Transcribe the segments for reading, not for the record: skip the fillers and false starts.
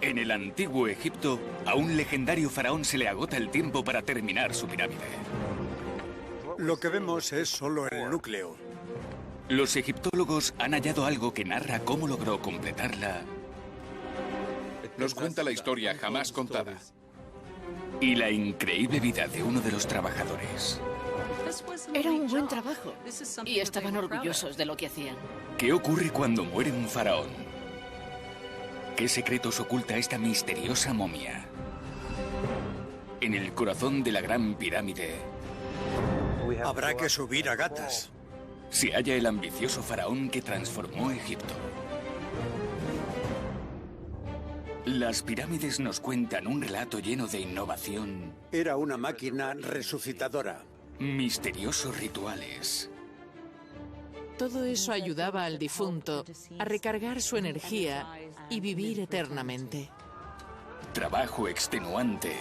En el antiguo Egipto, a un legendario faraón se le agota el tiempo para terminar su pirámide. Lo que vemos es solo el núcleo. Los egiptólogos han hallado algo que narra cómo logró completarla Nos cuenta la historia jamás contada. y la increíble vida de uno de los trabajadores. Era un buen trabajo y estaban orgullosos de lo que hacían. ¿Qué ocurre cuando muere un faraón? ¿Qué secretos oculta esta misteriosa momia? En el corazón de la Gran Pirámide Habrá que subir a gatas. se halla el ambicioso faraón que transformó Egipto. Las pirámides nos cuentan un relato lleno de innovación, Era una máquina resucitadora. misteriosos rituales Todo eso ayudaba al difunto a recargar su energía y vivir eternamente. trabajo extenuante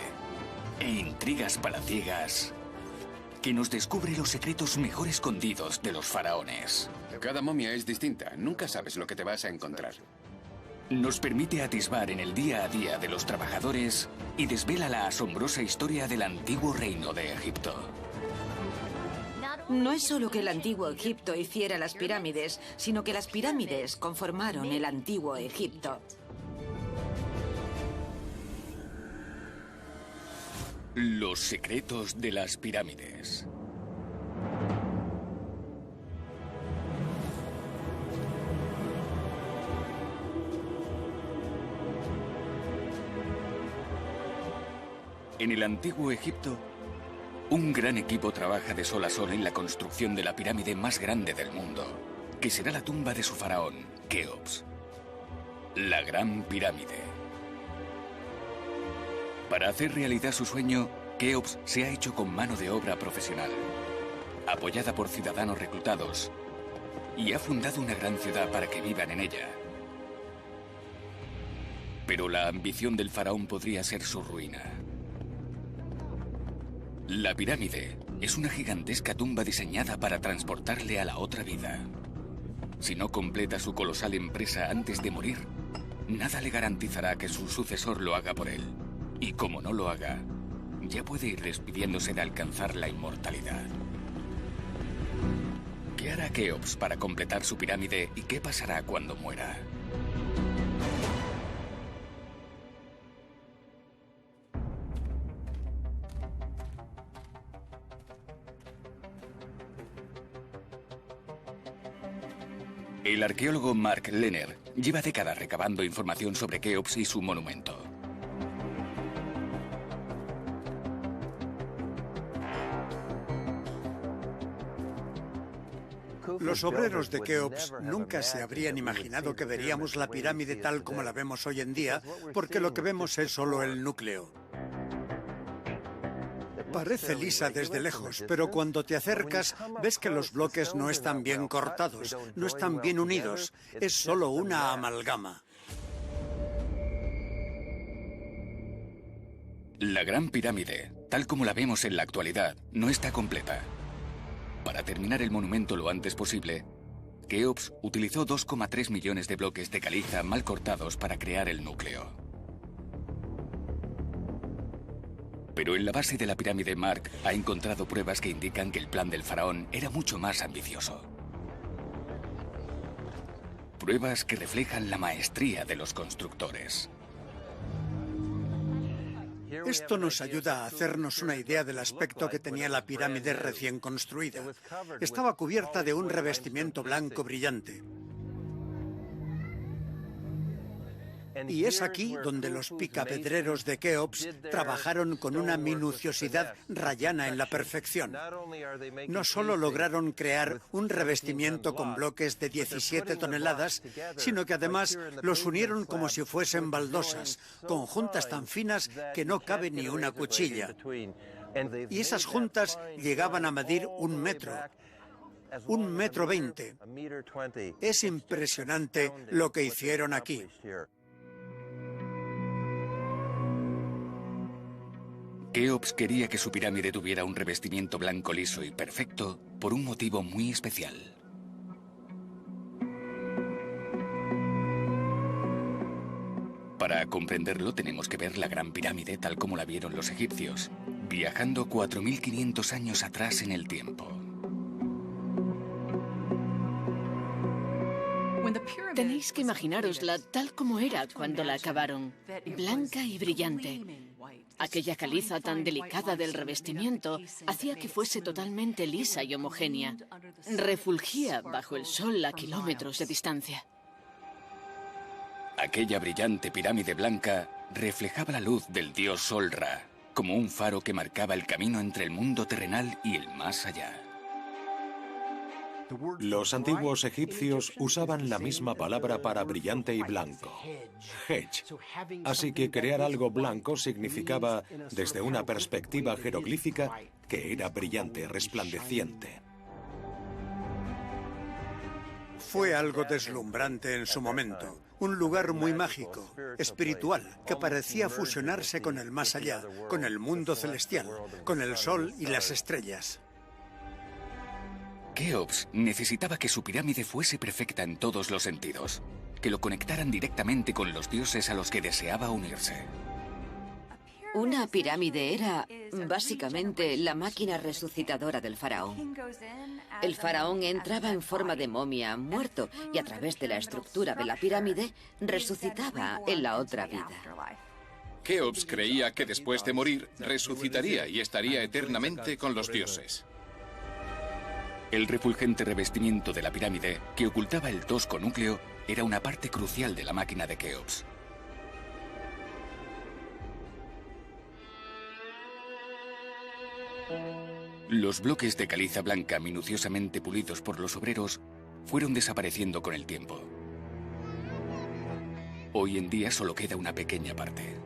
e intrigas palaciegas que nos descubre los secretos mejor escondidos de los faraones. Cada momia es distinta. Nunca sabes lo que te vas a encontrar. Nos permite atisbar en el día a día de los trabajadores y desvela la asombrosa historia del antiguo reino de Egipto. No es solo que el antiguo Egipto hiciera las pirámides, sino que las pirámides conformaron el antiguo Egipto. Los secretos de las pirámides. En el antiguo Egipto, un gran equipo trabaja de sol a sol en la construcción de la pirámide más grande del mundo, que será la tumba de su faraón, Keops. La Gran Pirámide. Para hacer realidad su sueño, Keops se ha hecho con mano de obra profesional, apoyada por ciudadanos reclutados, y ha fundado una gran ciudad para que vivan en ella. Pero la ambición del faraón podría ser su ruina. La pirámide es una gigantesca tumba diseñada para transportarle a la otra vida. Si no completa su colosal empresa antes de morir, nada le garantizará que su sucesor lo haga por él. Y como no lo haga, ya puede ir despidiéndose de alcanzar la inmortalidad. ¿Qué hará Keops para completar su pirámide y qué pasará cuando muera? El arqueólogo Mark Lehner lleva décadas recabando información sobre Keops y su monumento. Los obreros de Keops nunca se habrían imaginado que veríamos la pirámide tal como la vemos hoy en día, porque lo que vemos es solo el núcleo. Parece lisa desde lejos, pero cuando te acercas ves que los bloques no están bien cortados, no están bien unidos, es solo una amalgama. La Gran Pirámide, tal como la vemos en la actualidad, no está completa. Para terminar el monumento lo antes posible, Keops utilizó 2,3 millones de bloques de caliza mal cortados para crear el núcleo. Pero en la base de la pirámide, Mark ha encontrado pruebas que indican que el plan del faraón era mucho más ambicioso. Pruebas que reflejan la maestría de los constructores. Esto nos ayuda a hacernos una idea del aspecto que tenía la pirámide recién construida. Estaba cubierta de un revestimiento blanco brillante. Y es aquí donde los picapedreros de Keops trabajaron con una minuciosidad rayana en la perfección. No solo lograron crear un revestimiento con bloques de 17 toneladas, sino que además los unieron como si fuesen baldosas, con juntas tan finas que no cabe ni una cuchilla. Y esas juntas llegaban a medir 1 metro. 1,20 m. Es impresionante lo que hicieron aquí. Keops quería que su pirámide tuviera un revestimiento blanco liso y perfecto por un motivo muy especial. Para comprenderlo tenemos que ver la Gran Pirámide tal como la vieron los egipcios, viajando 4.500 años atrás en el tiempo. Tenéis que imaginarosla tal como era cuando la acabaron, blanca y brillante. Aquella caliza tan delicada del revestimiento hacía que fuese totalmente lisa y homogénea. Refulgía bajo el sol a kilómetros de distancia. Aquella brillante pirámide blanca reflejaba la luz del dios Sol Ra, como un faro que marcaba el camino entre el mundo terrenal y el más allá. Los antiguos egipcios usaban la misma palabra para brillante y blanco, hedge. Así que crear algo blanco significaba, desde una perspectiva jeroglífica, que era brillante, resplandeciente. Fue algo deslumbrante en su momento. Un lugar muy mágico, espiritual, que parecía fusionarse con el más allá, con el mundo celestial, con el sol y las estrellas. Keops necesitaba que su pirámide fuese perfecta en todos los sentidos, que lo conectaran directamente con los dioses a los que deseaba unirse. Una pirámide era básicamente la máquina resucitadora del faraón. El faraón entraba en forma de momia, muerto, y a través de la estructura de la pirámide resucitaba en la otra vida. Keops creía que después de morir resucitaría y estaría eternamente con los dioses. El refulgente revestimiento de la pirámide, que ocultaba el tosco núcleo, era una parte crucial de la máquina de Keops. Los bloques de caliza blanca minuciosamente pulidos por los obreros fueron desapareciendo con el tiempo. Hoy en día solo queda una pequeña parte.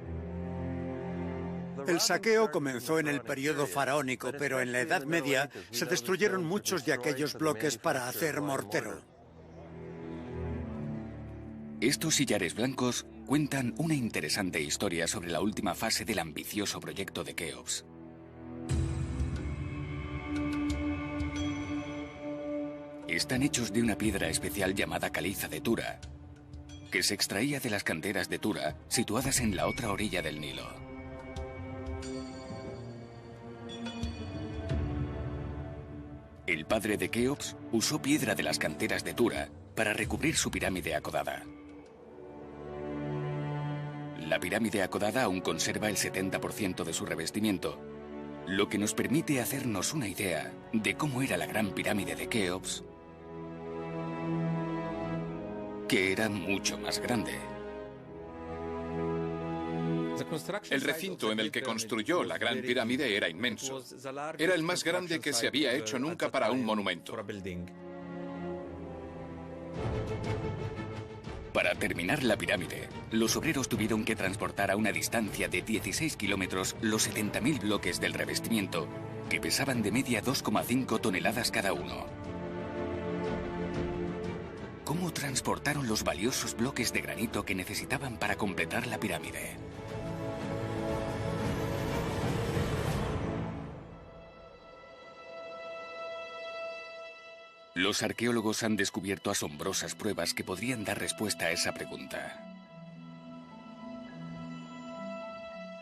El saqueo comenzó en el periodo faraónico, pero en la Edad Media se destruyeron muchos de aquellos bloques para hacer mortero. Estos sillares blancos cuentan una interesante historia sobre la última fase del ambicioso proyecto de Keops. Están hechos de una piedra especial llamada caliza de Tura, que se extraía de las canteras de Tura situadas en la otra orilla del Nilo. El padre de Keops usó piedra de las canteras de Tura para recubrir su pirámide acodada. La pirámide acodada aún conserva el 70% de su revestimiento, lo que nos permite hacernos una idea de cómo era la gran pirámide de Keops, que era mucho más grande. El recinto en el que construyó la Gran Pirámide era inmenso. Era el más grande que se había hecho nunca para un monumento. Para terminar la pirámide, los obreros tuvieron que transportar a una distancia de 16 kilómetros los 70.000 bloques del revestimiento, que pesaban de media 2,5 toneladas cada uno. ¿Cómo transportaron los valiosos bloques de granito que necesitaban para completar la pirámide? Los arqueólogos han descubierto asombrosas pruebas que podrían dar respuesta a esa pregunta.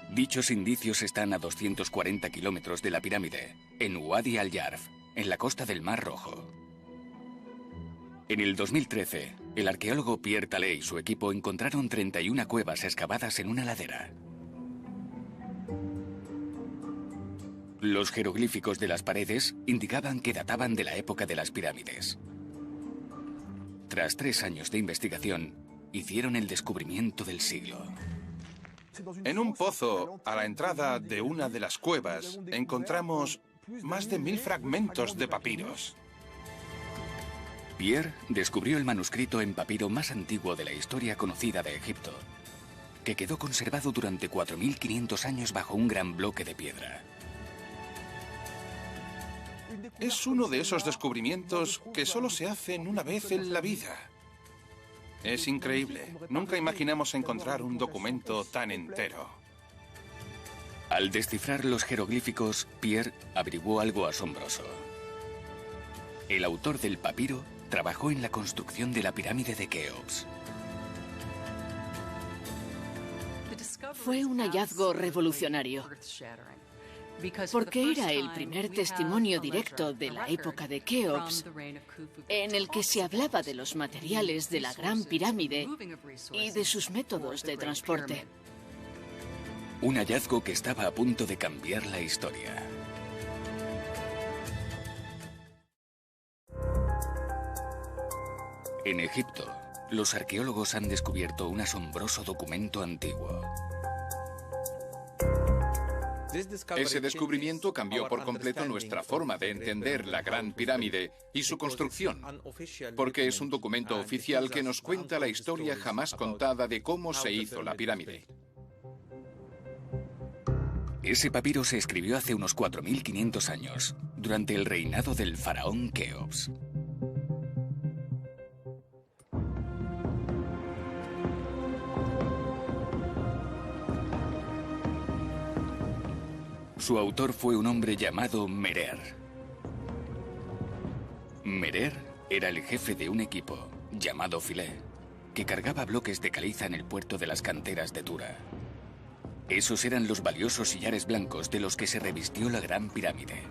Dichos indicios están a 240 kilómetros de la pirámide, en Wadi al-Yarf, en la costa del Mar Rojo. En el 2013, el arqueólogo Pierre Tallet y su equipo encontraron 31 cuevas excavadas en una ladera. Los jeroglíficos de las paredes indicaban que databan de la época de las pirámides. Tras 3 años de investigación, hicieron el descubrimiento del siglo. En un pozo, a la entrada de una de las cuevas, encontramos más de 1000 fragmentos de papiros. Pierre descubrió el manuscrito en papiro más antiguo de la historia conocida de Egipto, que quedó conservado durante 4.500 años bajo un gran bloque de piedra. Es uno de esos descubrimientos que solo se hacen una vez en la vida. Es increíble. Nunca imaginamos encontrar un documento tan entero. Al descifrar los jeroglíficos, Pierre averiguó algo asombroso. El autor del papiro trabajó en la construcción de la pirámide de Keops. Fue un hallazgo revolucionario, porque era el primer testimonio directo de la época de Keops, en el que se hablaba de los materiales de la Gran Pirámide y de sus métodos de transporte. Un hallazgo que estaba a punto de cambiar la historia. En Egipto, los arqueólogos han descubierto un asombroso documento antiguo. Ese descubrimiento cambió por completo nuestra forma de entender la Gran Pirámide y su construcción, porque es un documento oficial que nos cuenta la historia jamás contada de cómo se hizo la pirámide. Ese papiro se escribió hace unos 4.500 años, durante el reinado del faraón Keops. Su autor fue un hombre llamado Merer. Merer era el jefe de un equipo, llamado Philae, que cargaba bloques de caliza en el puerto de las canteras de Tura. Esos eran los valiosos sillares blancos de los que se revistió la Gran Pirámide.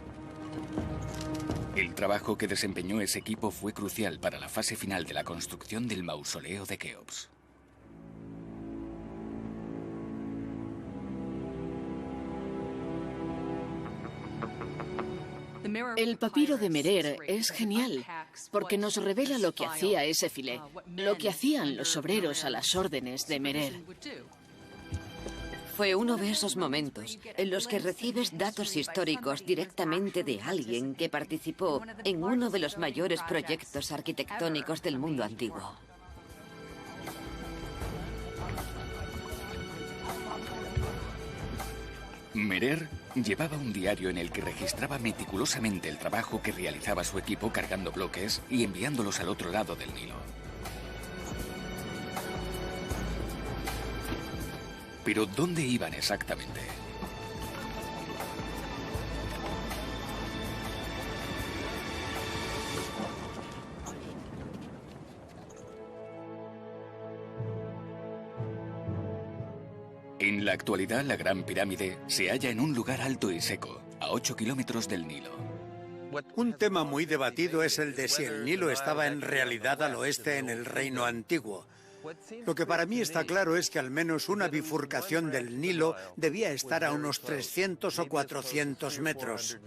El trabajo que desempeñó ese equipo fue crucial para la fase final de la construcción del mausoleo de Keops. El papiro de Merer es genial, porque nos revela lo que hacía ese Philae, lo que hacían los obreros a las órdenes de Merer. Fue uno de esos momentos en los que recibes datos históricos directamente de alguien que participó en uno de los mayores proyectos arquitectónicos del mundo antiguo. Merer llevaba un diario en el que registraba meticulosamente el trabajo que realizaba su equipo cargando bloques y enviándolos al otro lado del Nilo. Pero ¿dónde iban exactamente? En la actualidad, la Gran Pirámide se halla en un lugar alto y seco, a 8 kilómetros del Nilo. Un tema muy debatido es el de si el Nilo estaba en realidad al oeste en el Reino Antiguo. Lo que para mí está claro es que al menos una bifurcación del Nilo debía estar a unos 300 o 400 metros.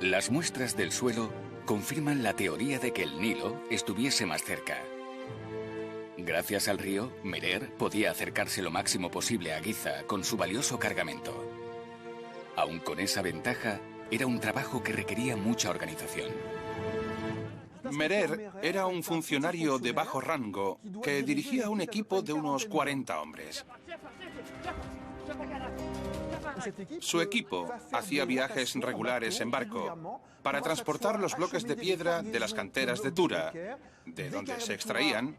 Las muestras del suelo confirman la teoría de que el Nilo estuviese más cerca. Gracias al río, Merer podía acercarse lo máximo posible a Giza con su valioso cargamento. Aun con esa ventaja, era un trabajo que requería mucha organización. Merer era un funcionario de bajo rango que dirigía un equipo de unos 40 hombres. Su equipo hacía viajes regulares en barco para transportar los bloques de piedra de las canteras de Tura, de donde se extraían,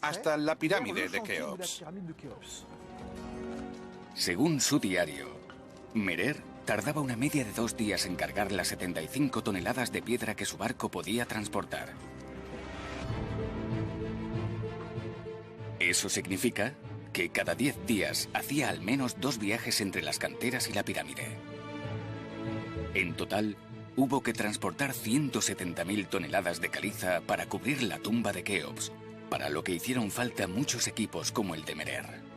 hasta la pirámide de Keops. Según su diario, Merer tardaba una media de 2 días en cargar las 75 toneladas de piedra que su barco podía transportar. Eso significa que cada 10 días hacía al menos 2 viajes entre las canteras y la pirámide. En total, hubo que transportar 170.000 toneladas de caliza para cubrir la tumba de Keops, para lo que hicieron falta muchos equipos como el de Merer.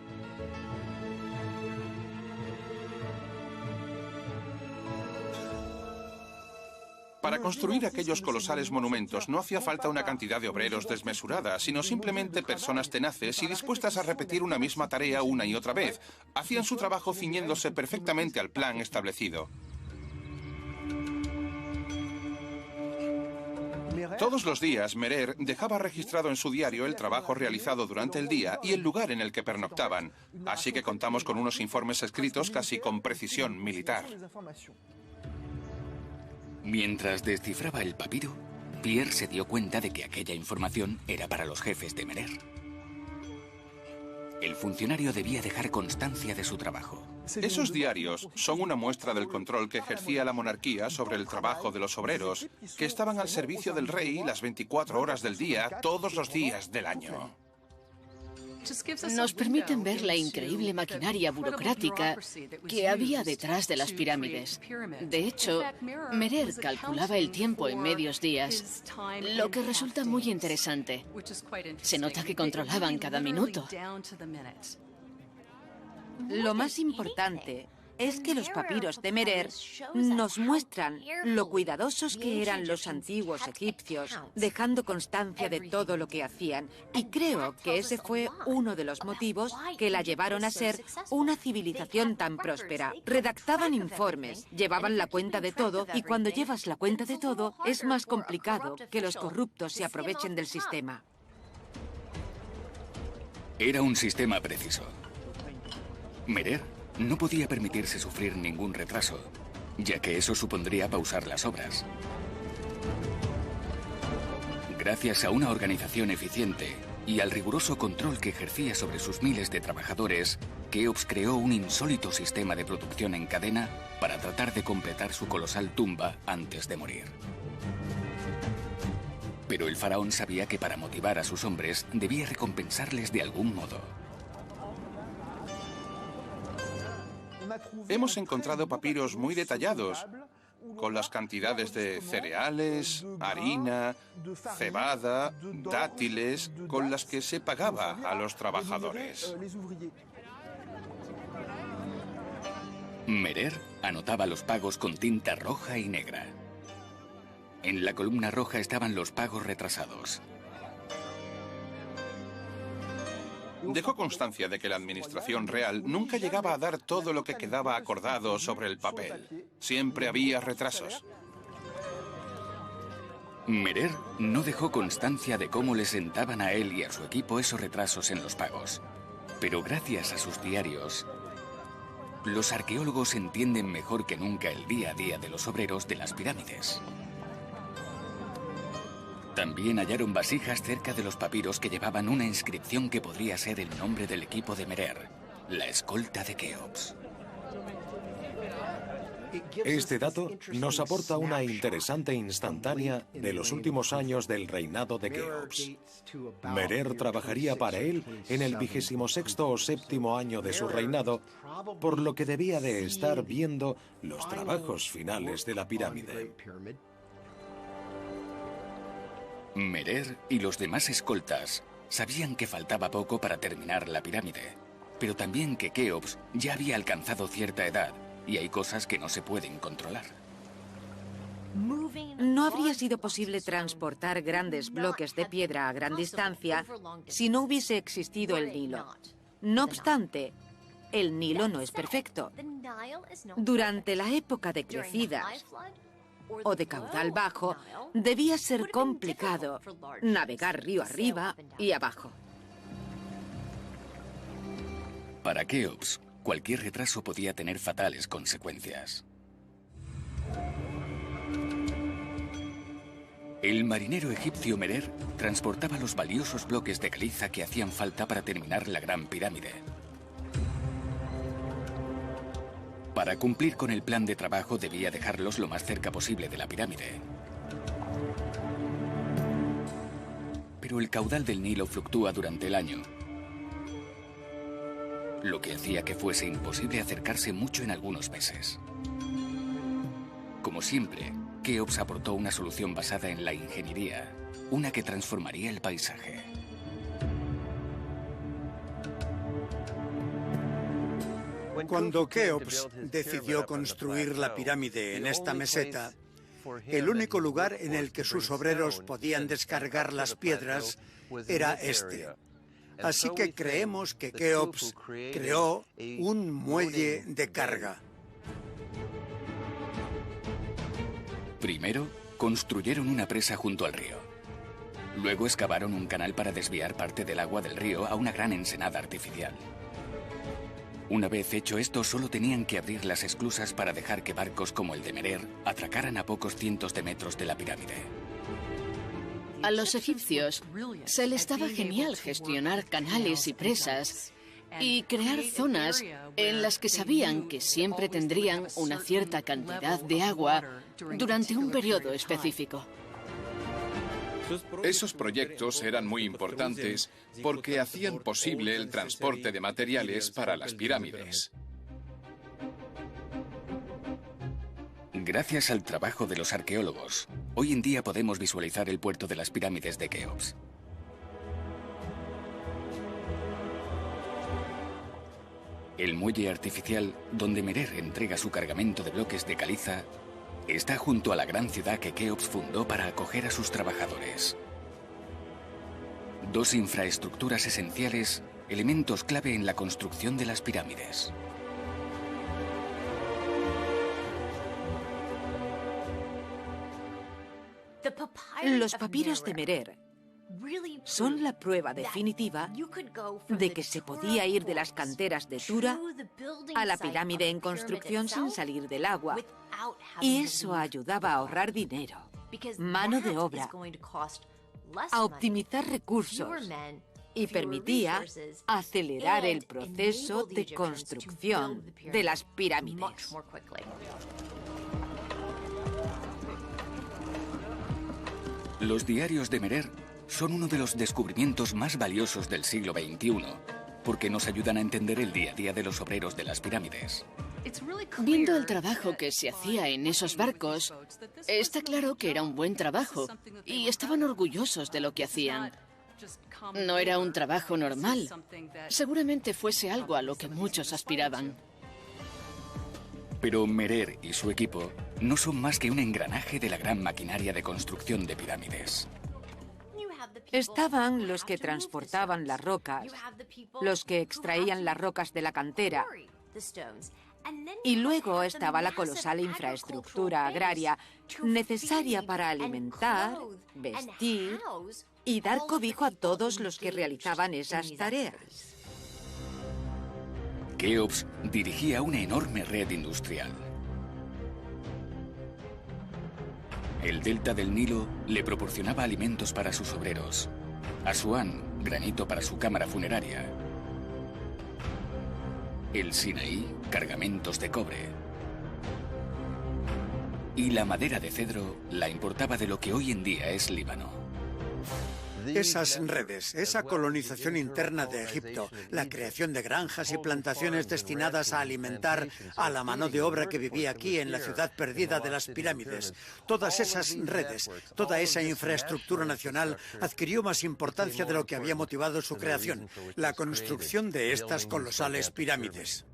Para construir aquellos colosales monumentos no hacía falta una cantidad de obreros desmesurada, sino simplemente personas tenaces y dispuestas a repetir una misma tarea una y otra vez. Hacían su trabajo ciñéndose perfectamente al plan establecido. Todos los días, Merer dejaba registrado en su diario el trabajo realizado durante el día y el lugar en el que pernoctaban, así que contamos con unos informes escritos casi con precisión militar. Mientras descifraba el papiro, Pierre se dio cuenta de que aquella información era para los jefes de Merer. El funcionario debía dejar constancia de su trabajo. Esos diarios son una muestra del control que ejercía la monarquía sobre el trabajo de los obreros, que estaban al servicio del rey las 24 horas del día, todos los días del año. Nos permiten ver la increíble maquinaria burocrática que había detrás de las pirámides. De hecho, Merer calculaba el tiempo en medios días, lo que resulta muy interesante. Se nota que controlaban cada minuto. Lo más importante es que los papiros de Merer nos muestran lo cuidadosos que eran los antiguos egipcios, dejando constancia de todo lo que hacían. Y creo que ese fue uno de los motivos que la llevaron a ser una civilización tan próspera. Redactaban informes, llevaban la cuenta de todo, y cuando llevas la cuenta de todo, es más complicado que los corruptos se aprovechen del sistema. Era un sistema preciso. Merer no podía permitirse sufrir ningún retraso, ya que eso supondría pausar las obras. Gracias a una organización eficiente y al riguroso control que ejercía sobre sus miles de trabajadores, Keops creó un insólito sistema de producción en cadena para tratar de completar su colosal tumba antes de morir. Pero el faraón sabía que para motivar a sus hombres debía recompensarles de algún modo. Hemos encontrado papiros muy detallados, con las cantidades de cereales, harina, cebada, dátiles, con las que se pagaba a los trabajadores. Merer anotaba los pagos con tinta roja y negra. En la columna roja estaban los pagos retrasados. Dejó constancia de que la administración real nunca llegaba a dar todo lo que quedaba acordado sobre el papel. Siempre había retrasos. Merer no dejó constancia de cómo le sentaban a él y a su equipo esos retrasos en los pagos. Pero gracias a sus diarios, los arqueólogos entienden mejor que nunca el día a día de los obreros de las pirámides. También hallaron vasijas cerca de los papiros que llevaban una inscripción que podría ser el nombre del equipo de Merer, la escolta de Keops. Este dato nos aporta una interesante instantánea de los últimos años del reinado de Keops. Merer trabajaría para él en el 26º o 7º año de su reinado, por lo que debía de estar viendo los trabajos finales de la pirámide. Merer y los demás escoltas sabían que faltaba poco para terminar la pirámide, pero también que Keops ya había alcanzado cierta edad y hay cosas que no se pueden controlar. No habría sido posible transportar grandes bloques de piedra a gran distancia si no hubiese existido el Nilo. No obstante, el Nilo no es perfecto. Durante la época de crecidas o de caudal bajo, debía ser complicado navegar río arriba y abajo. Para Keops, cualquier retraso podía tener fatales consecuencias. El marinero egipcio Merer transportaba los valiosos bloques de caliza que hacían falta para terminar la Gran Pirámide. Para cumplir con el plan de trabajo debía dejarlos lo más cerca posible de la pirámide. Pero el caudal del Nilo fluctúa durante el año, lo que hacía que fuese imposible acercarse mucho en algunos meses. Como siempre, Keops aportó una solución basada en la ingeniería, una que transformaría el paisaje. Cuando Keops decidió construir la pirámide en esta meseta, el único lugar en el que sus obreros podían descargar las piedras era este. Así que creemos que Keops creó un muelle de carga. Primero, construyeron una presa junto al río. Luego excavaron un canal para desviar parte del agua del río a una gran ensenada artificial. Una vez hecho esto, solo tenían que abrir las esclusas para dejar que barcos como el de Merer atracaran a pocos cientos de metros de la pirámide. A los egipcios se les daba genial gestionar canales y presas y crear zonas en las que sabían que siempre tendrían una cierta cantidad de agua durante un periodo específico. Esos proyectos eran muy importantes porque hacían posible el transporte de materiales para las pirámides. Gracias al trabajo de los arqueólogos, hoy en día podemos visualizar el puerto de las pirámides de Keops. El muelle artificial donde Merer entrega su cargamento de bloques de caliza está junto a la gran ciudad que Keops fundó para acoger a sus trabajadores. Dos infraestructuras esenciales, elementos clave en la construcción de las pirámides. Los papiros de Merer son la prueba definitiva de que se podía ir de las canteras de Tura a la pirámide en construcción sin salir del agua. Y eso ayudaba a ahorrar dinero, mano de obra, a optimizar recursos y permitía acelerar el proceso de construcción de las pirámides. Los diarios de Merer son uno de los descubrimientos más valiosos del siglo XXI, porque nos ayudan a entender el día a día de los obreros de las pirámides. Viendo el trabajo que se hacía en esos barcos, está claro que era un buen trabajo y estaban orgullosos de lo que hacían. No era un trabajo normal. Seguramente fuese algo a lo que muchos aspiraban. Pero Merer y su equipo no son más que un engranaje de la gran maquinaria de construcción de pirámides. Estaban los que transportaban las rocas, los que extraían las rocas de la cantera, y luego estaba la colosal infraestructura agraria necesaria para alimentar, vestir y dar cobijo a todos los que realizaban esas tareas. Keops dirigía una enorme red industrial. El delta del Nilo le proporcionaba alimentos para sus obreros. Asuán, granito para su cámara funeraria. El Sinaí, cargamentos de cobre. Y la madera de cedro la importaba de lo que hoy en día es Líbano. Esas redes, esa colonización interna de Egipto, la creación de granjas y plantaciones destinadas a alimentar a la mano de obra que vivía aquí en la ciudad perdida de las pirámides, todas esas redes, toda esa infraestructura nacional adquirió más importancia de lo que había motivado su creación, la construcción de estas colosales pirámides.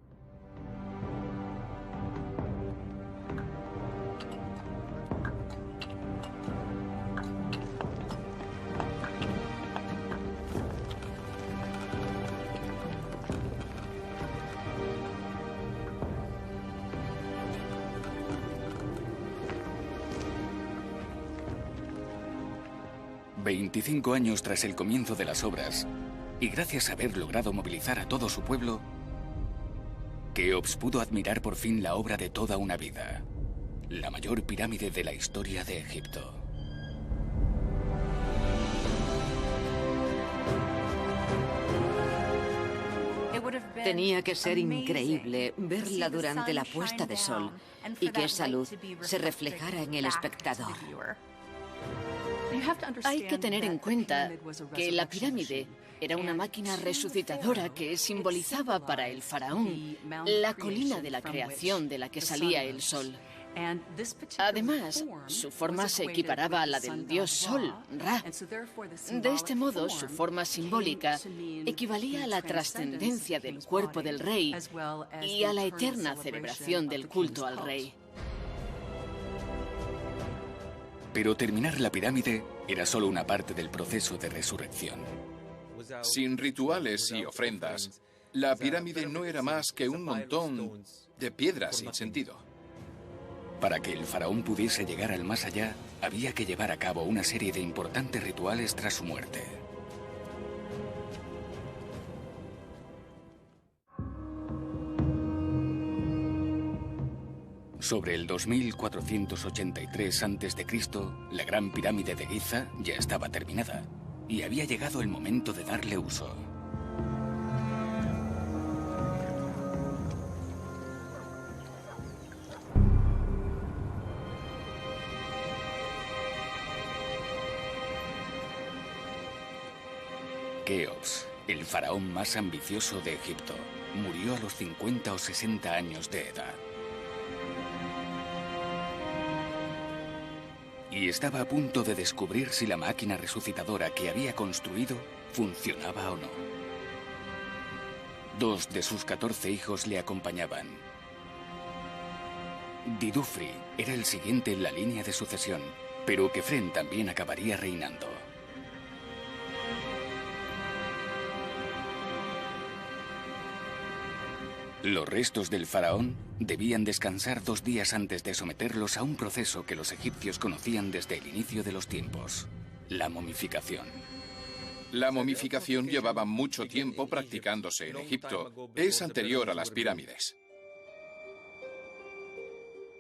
...25 años tras el comienzo de las obras... ...y gracias a haber logrado movilizar a todo su pueblo... Keops pudo admirar por fin la obra de toda una vida... ...la mayor pirámide de la historia de Egipto. Tenía que ser increíble verla durante la puesta de sol... ...y que esa luz se reflejara en el espectador. Hay que tener en cuenta que la pirámide era una máquina resucitadora que simbolizaba para el faraón la colina de la creación de la que salía el sol. Además, su forma se equiparaba a la del dios Sol, Ra. De este modo, su forma simbólica equivalía a la trascendencia del cuerpo del rey y a la eterna celebración del culto al rey. Pero terminar la pirámide era solo una parte del proceso de resurrección. Sin rituales y ofrendas, la pirámide no era más que un montón de piedras sin sentido. Para que el faraón pudiese llegar al más allá, había que llevar a cabo una serie de importantes rituales tras su muerte. Sobre el 2483 a.C., la gran pirámide de Giza ya estaba terminada y había llegado el momento de darle uso. faraón más ambicioso de Egipto. Murió a los 50 o 60 años de edad. Y estaba a punto de descubrir si la máquina resucitadora que había construido funcionaba o no. 2 de sus 14 hijos le acompañaban. Didufri era el siguiente en la línea de sucesión, pero Kefren también acabaría reinando. Los restos del faraón debían descansar 2 días antes de someterlos a un proceso que los egipcios conocían desde el inicio de los tiempos: la momificación. La momificación llevaba mucho tiempo practicándose en Egipto. Es anterior a las pirámides.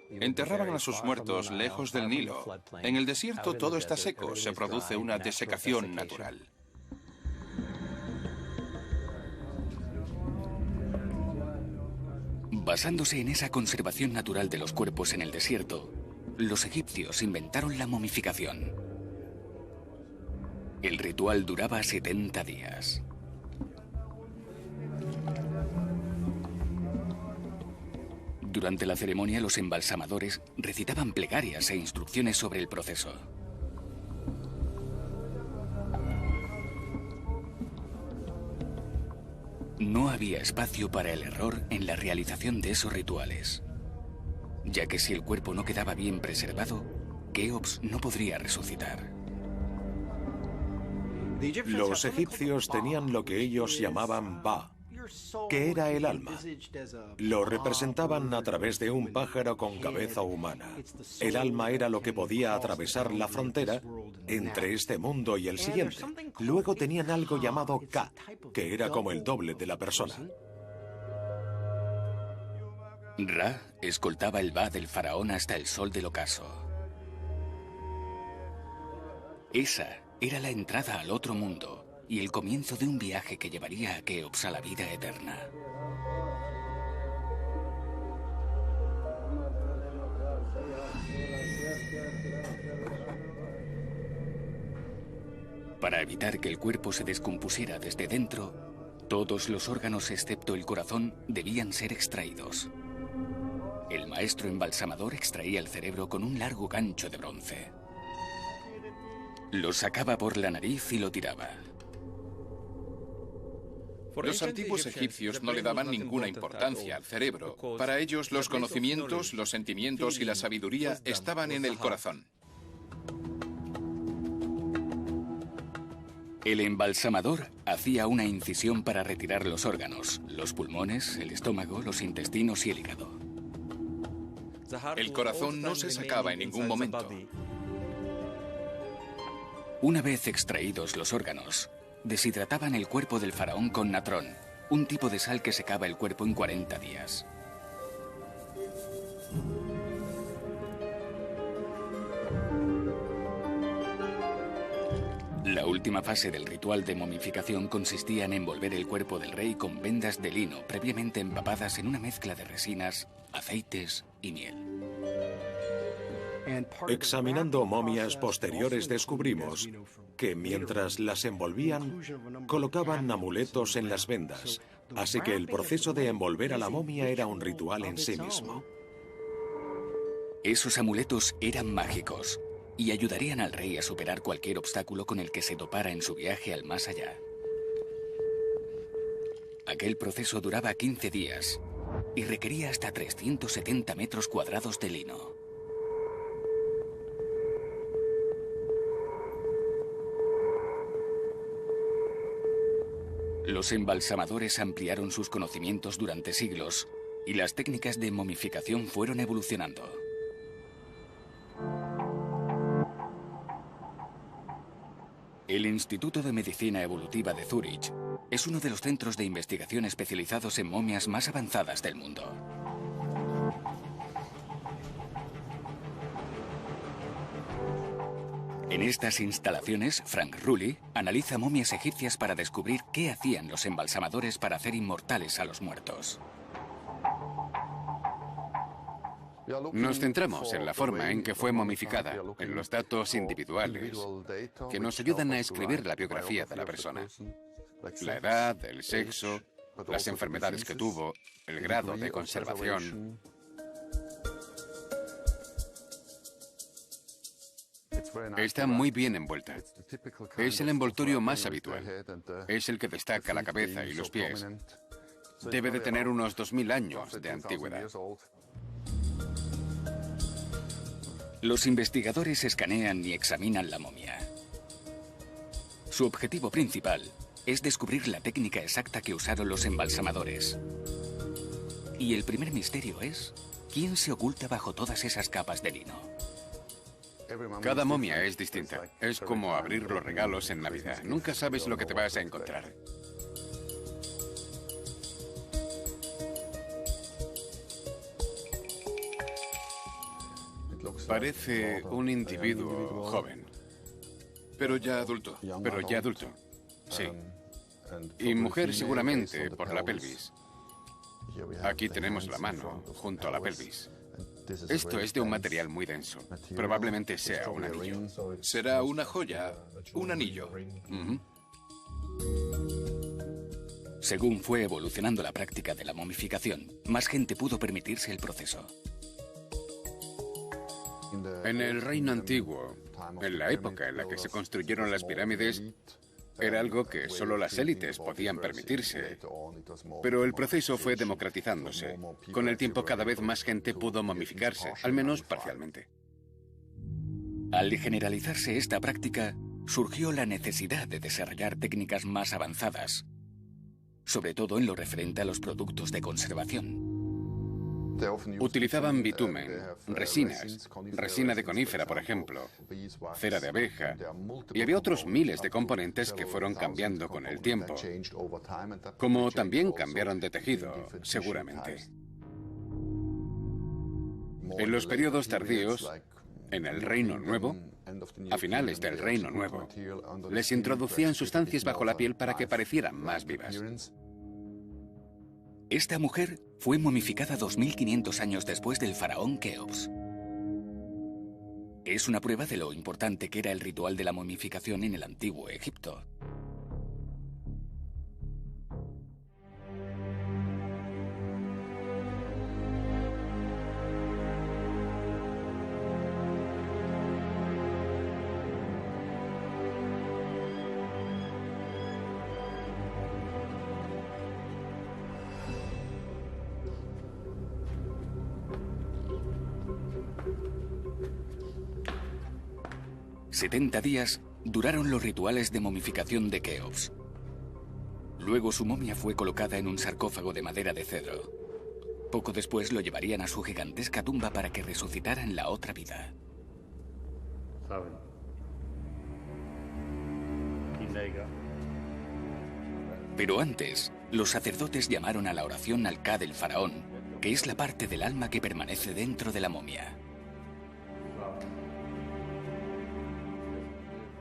Enterraban a sus muertos lejos del Nilo. En el desierto todo está seco, se produce una desecación natural. Basándose en esa conservación natural de los cuerpos en el desierto, los egipcios inventaron la momificación. El ritual duraba 70 días. Durante la ceremonia, los embalsamadores recitaban plegarias e instrucciones sobre el proceso. No había espacio para el error en la realización de esos rituales, ya que si el cuerpo no quedaba bien preservado, Keops no podría resucitar. Los egipcios tenían lo que ellos llamaban Ba, que era el alma. Lo representaban a través de un pájaro con cabeza humana. El alma era lo que podía atravesar la frontera entre este mundo y el siguiente. Luego tenían algo llamado Ka, que era como el doble de la persona. Ra escoltaba el Ba del faraón hasta el sol del ocaso. Esa era la entrada al otro mundo y el comienzo de un viaje que llevaría a Keops a la vida eterna. Para evitar que el cuerpo se descompusiera desde dentro, todos los órganos excepto el corazón debían ser extraídos. El maestro embalsamador extraía el cerebro con un largo gancho de bronce. Lo sacaba por la nariz y lo tiraba. Los antiguos egipcios no le daban ninguna importancia al cerebro. Para ellos, los conocimientos, los sentimientos y la sabiduría estaban en el corazón. El embalsamador hacía una incisión para retirar los órganos, los pulmones, el estómago, los intestinos y el hígado. El corazón no se sacaba en ningún momento. Una vez extraídos los órganos, deshidrataban el cuerpo del faraón con natrón, un tipo de sal que secaba el cuerpo en 40 días. La última fase del ritual de momificación consistía en envolver el cuerpo del rey con vendas de lino previamente empapadas en una mezcla de resinas, aceites y miel. Examinando momias posteriores descubrimos que mientras las envolvían, colocaban amuletos en las vendas, así que el proceso de envolver a la momia era un ritual en sí mismo. Esos amuletos eran mágicos y ayudarían al rey a superar cualquier obstáculo con el que se topara en su viaje al más allá. Aquel proceso duraba 15 días y requería hasta 370 metros cuadrados de lino. Los embalsamadores ampliaron sus conocimientos durante siglos y las técnicas de momificación fueron evolucionando. El Instituto de Medicina Evolutiva de Zúrich es uno de los centros de investigación especializados en momias más avanzadas del mundo. En estas instalaciones, Frank Rulli analiza momias egipcias para descubrir qué hacían los embalsamadores para hacer inmortales a los muertos. Nos centramos en la forma en que fue momificada, en los datos individuales, que nos ayudan a escribir la biografía de la persona. La edad, el sexo, las enfermedades que tuvo, el grado de conservación. Está muy bien envuelta. Es el envoltorio más habitual. Es el que destaca la cabeza y los pies. Debe de tener unos 2000 años de antigüedad. Los investigadores escanean y examinan la momia. Su objetivo principal es descubrir la técnica exacta que usaron los embalsamadores. Y el primer misterio es, ¿quién se oculta bajo todas esas capas de lino? Cada momia es distinta. Es como abrir los regalos en Navidad. Nunca sabes lo que te vas a encontrar. Parece un individuo joven. Pero ya adulto. Sí. Y mujer seguramente por la pelvis. Aquí tenemos la mano junto a la pelvis. Esto es de un material muy denso. Probablemente sea un anillo. Será una joya, un anillo. Según fue evolucionando la práctica de la momificación, más gente pudo permitirse el proceso. En el reino antiguo, en la época en la que se construyeron las pirámides, era algo que solo las élites podían permitirse. Pero el proceso fue democratizándose. Con el tiempo cada vez más gente pudo momificarse, al menos parcialmente. Al generalizarse esta práctica, surgió la necesidad de desarrollar técnicas más avanzadas, sobre todo en lo referente a los productos de conservación. Utilizaban bitumen, resinas, resina de conífera, por ejemplo, cera de abeja, y había otros miles de componentes que fueron cambiando con el tiempo, como también cambiaron de tejido, seguramente. En los periodos tardíos, en el Reino Nuevo, a finales del Reino Nuevo, les introducían sustancias bajo la piel para que parecieran más vivas. Esta mujer fue momificada 2500 años después del faraón Keops. Es una prueba de lo importante que era el ritual de la momificación en el antiguo Egipto. ...70 días duraron los rituales de momificación de Keops. Luego su momia fue colocada en un sarcófago de madera de cedro. Poco después lo llevarían a su gigantesca tumba para que resucitara en la otra vida. Pero antes, los sacerdotes llamaron a la oración al Ka del faraón, que es la parte del alma que permanece dentro de la momia.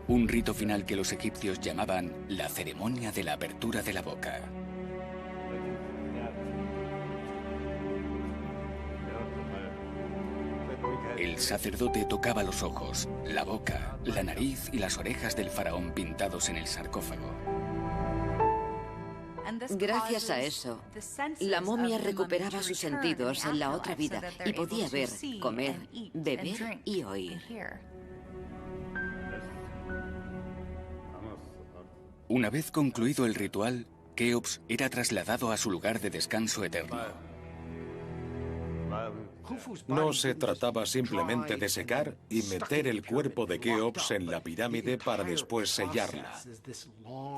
Un rito final que los egipcios llamaban la ceremonia de la apertura de la boca. El sacerdote tocaba los ojos, la boca, la nariz y las orejas del faraón pintados en el sarcófago. Gracias a eso, la momia recuperaba sus sentidos en la otra vida y podía ver, comer, beber y oír. Una vez concluido el ritual, Keops era trasladado a su lugar de descanso eterno. No se trataba simplemente de secar y meter el cuerpo de Keops en la pirámide para después sellarla.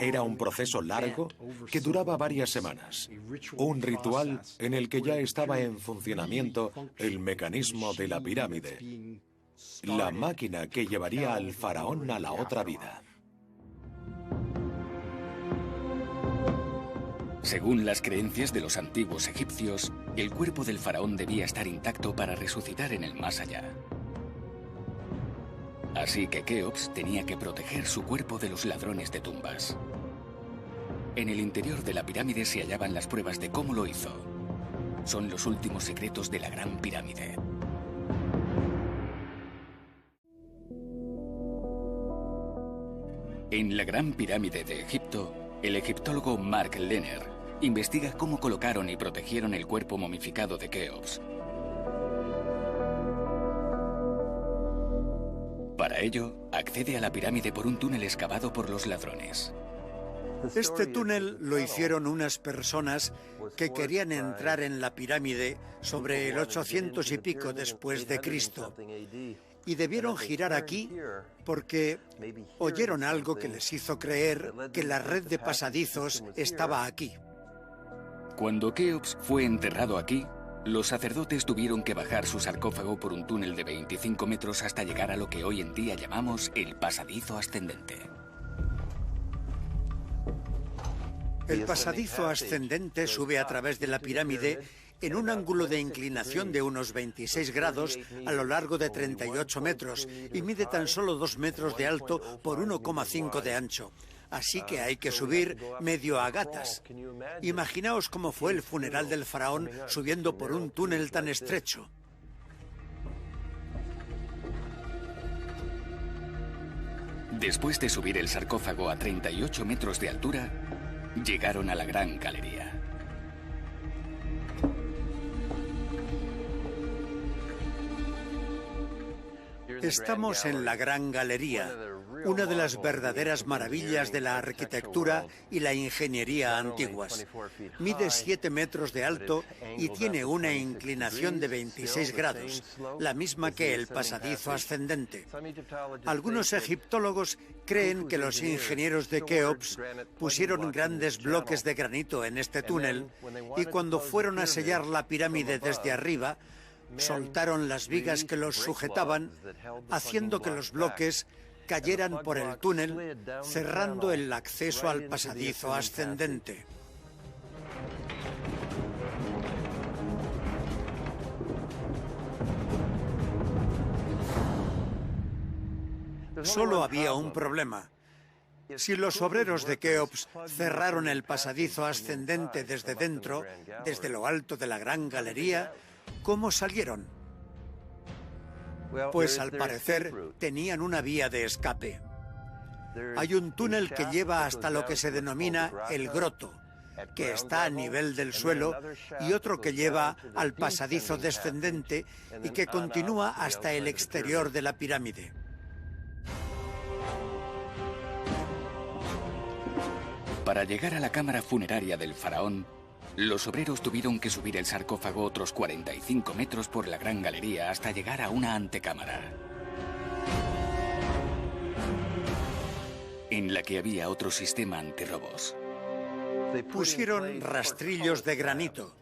Era un proceso largo que duraba varias semanas. Un ritual en el que ya estaba en funcionamiento el mecanismo de la pirámide, la máquina que llevaría al faraón a la otra vida. Según las creencias de los antiguos egipcios, el cuerpo del faraón debía estar intacto para resucitar en el más allá. Así que Keops tenía que proteger su cuerpo de los ladrones de tumbas. En el interior de la pirámide se hallaban las pruebas de cómo lo hizo. Son los últimos secretos de la Gran Pirámide. En la Gran Pirámide de Egipto, El egiptólogo Mark Lehner investiga cómo colocaron y protegieron el cuerpo momificado de Keops. Para ello, accede a la pirámide por un túnel excavado por los ladrones. Este túnel lo hicieron unas personas que querían entrar en la pirámide sobre el 800 y pico después de Cristo. Y debieron girar aquí porque oyeron algo que les hizo creer que la red de pasadizos estaba aquí. Cuando Keops fue enterrado aquí, los sacerdotes tuvieron que bajar su sarcófago por un túnel de 25 metros hasta llegar a lo que hoy en día llamamos el pasadizo ascendente. El pasadizo ascendente sube a través de la pirámide en un ángulo de inclinación de unos 26 grados a lo largo de 38 metros y mide tan solo 2 metros de alto por 1,5 de ancho. Así que hay que subir medio a gatas. Imaginaos cómo fue el funeral del faraón subiendo por un túnel tan estrecho. Después de subir el sarcófago a 38 metros de altura, llegaron a la Gran Galería. Estamos en la Gran Galería, una de las verdaderas maravillas de la arquitectura y la ingeniería antiguas. Mide 7 metros de alto y tiene una inclinación de 26 grados, la misma que el pasadizo ascendente. Algunos egiptólogos creen que los ingenieros de Keops pusieron grandes bloques de granito en este túnel y cuando fueron a sellar la pirámide desde arriba, soltaron las vigas que los sujetaban, haciendo que los bloques cayeran por el túnel, cerrando el acceso al pasadizo ascendente. Solo había un problema. Si los obreros de Keops cerraron el pasadizo ascendente desde dentro, desde lo alto de la Gran Galería, ¿cómo salieron? Pues al parecer tenían una vía de escape. Hay un túnel que lleva hasta lo que se denomina el groto, que está a nivel del suelo, y otro que lleva al pasadizo descendente y que continúa hasta el exterior de la pirámide. Para llegar a la cámara funeraria del faraón, los obreros tuvieron que subir el sarcófago otros 45 metros por la Gran Galería hasta llegar a una antecámara, en la que había otro sistema antirrobos. Pusieron rastrillos de granito,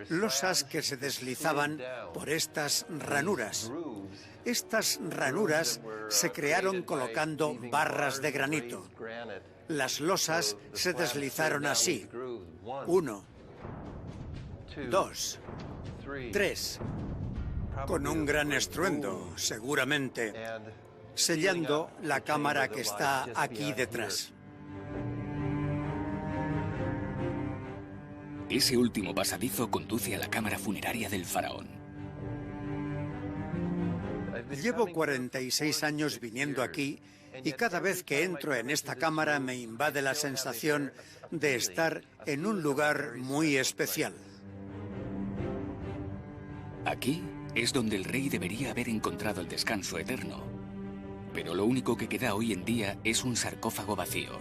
losas que se deslizaban por estas ranuras. Estas ranuras se crearon colocando barras de granito. Las losas se deslizaron así. 1, 2, 3, con un gran estruendo, seguramente, sellando la cámara que está aquí detrás. Ese último pasadizo conduce a la cámara funeraria del faraón. Llevo 46 años viniendo aquí y cada vez que entro en esta cámara me invade la sensación de estar en un lugar muy especial. Aquí es donde el rey debería haber encontrado el descanso eterno. Pero lo único que queda hoy en día es un sarcófago vacío.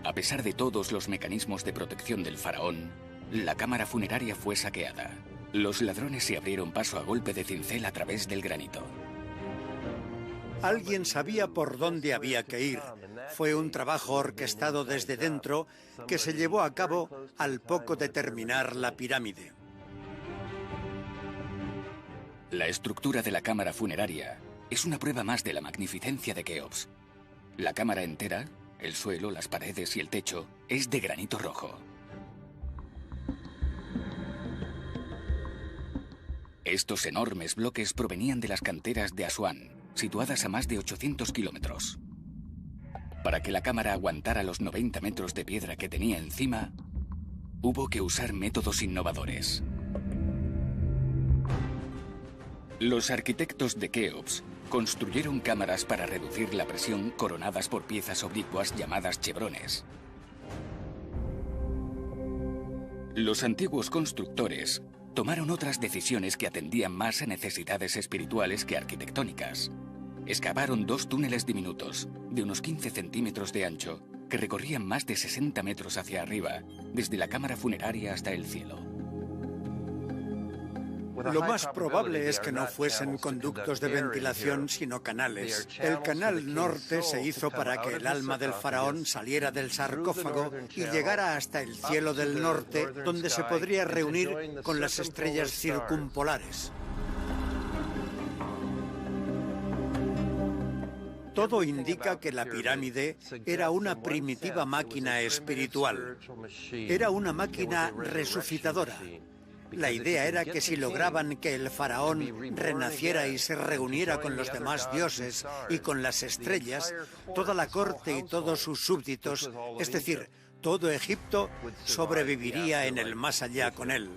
A pesar de todos los mecanismos de protección del faraón, la cámara funeraria fue saqueada. Los ladrones se abrieron paso a golpe de cincel a través del granito. Alguien sabía por dónde había que ir. Fue un trabajo orquestado desde dentro que se llevó a cabo al poco de terminar la pirámide. La estructura de la cámara funeraria es una prueba más de la magnificencia de Keops. La cámara entera, el suelo, las paredes y el techo, es de granito rojo. Estos enormes bloques provenían de las canteras de Asuán, situadas a más de 800 kilómetros. Para que la cámara aguantara los 90 metros de piedra que tenía encima, hubo que usar métodos innovadores. Los arquitectos de Keops Construyeron cámaras para reducir la presión coronadas por piezas oblicuas llamadas chevrones. Los antiguos constructores tomaron otras decisiones que atendían más a necesidades espirituales que arquitectónicas. Excavaron 2 túneles diminutos, de unos 15 centímetros de ancho, que recorrían más de 60 metros hacia arriba, desde la cámara funeraria hasta el cielo. Lo más probable es que no fuesen conductos de ventilación, sino canales. El canal norte se hizo para que el alma del faraón saliera del sarcófago y llegara hasta el cielo del norte, donde se podría reunir con las estrellas circumpolares. Todo indica que la pirámide era una primitiva máquina espiritual. Era una máquina resucitadora. La idea era que si lograban que el faraón renaciera y se reuniera con los demás dioses y con las estrellas, toda la corte y todos sus súbditos, es decir, todo Egipto, sobreviviría en el más allá con él.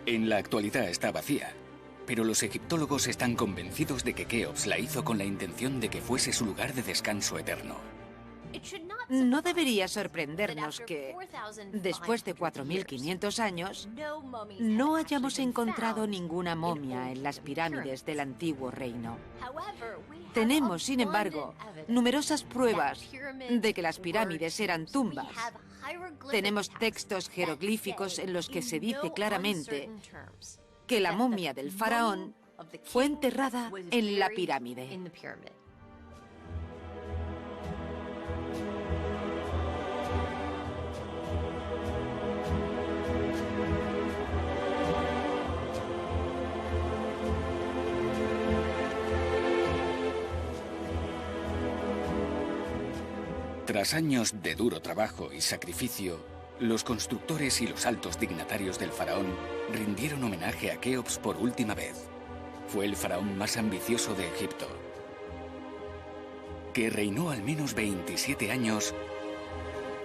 En la actualidad está vacía, pero los egiptólogos están convencidos de que Keops la hizo con la intención de que fuese su lugar de descanso eterno. No debería sorprendernos que, después de 4.500 años, no hayamos encontrado ninguna momia en las pirámides del antiguo reino. Tenemos, sin embargo, numerosas pruebas de que las pirámides eran tumbas. Tenemos textos jeroglíficos en los que se dice claramente que la momia del faraón fue enterrada en la pirámide. Tras años de duro trabajo y sacrificio, los constructores y los altos dignatarios del faraón rindieron homenaje a Keops por última vez. Fue el faraón más ambicioso de Egipto, que reinó al menos 27 años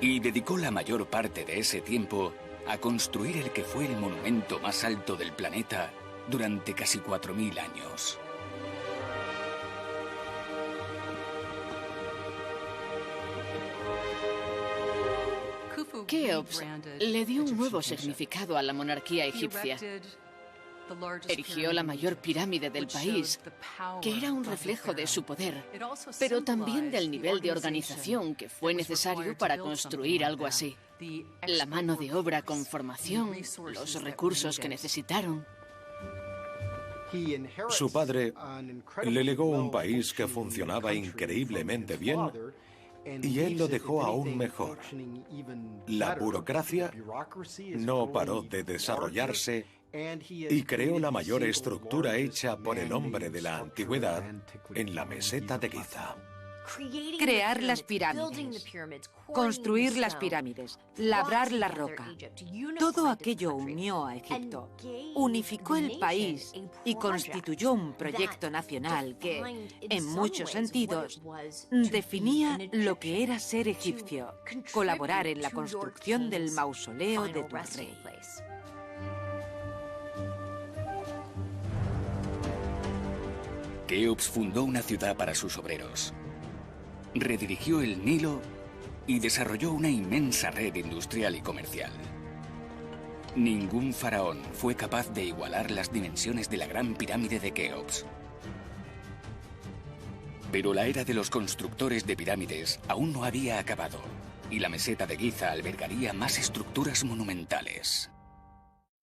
y dedicó la mayor parte de ese tiempo a construir el que fue el monumento más alto del planeta durante casi 4.000 años. Keops le dio un nuevo significado a la monarquía egipcia. Erigió la mayor pirámide del país, que era un reflejo de su poder, pero también del nivel de organización que fue necesario para construir algo así. La mano de obra con formación, los recursos que necesitaron. Su padre le legó un país que funcionaba increíblemente bien y él lo dejó aún mejor. La burocracia no paró de desarrollarse y creó la mayor estructura hecha por el hombre de la antigüedad en la meseta de Giza. Crear las pirámides, construir las pirámides, labrar la roca. Todo aquello unió a Egipto, unificó el país y constituyó un proyecto nacional que, en muchos sentidos, definía lo que era ser egipcio, colaborar en la construcción del mausoleo de tu rey. Keops fundó una ciudad para sus obreros, redirigió el Nilo y desarrolló una inmensa red industrial y comercial. Ningún faraón fue capaz de igualar las dimensiones de la gran pirámide de Keops. Pero la era de los constructores de pirámides aún no había acabado, y la meseta de Giza albergaría más estructuras monumentales.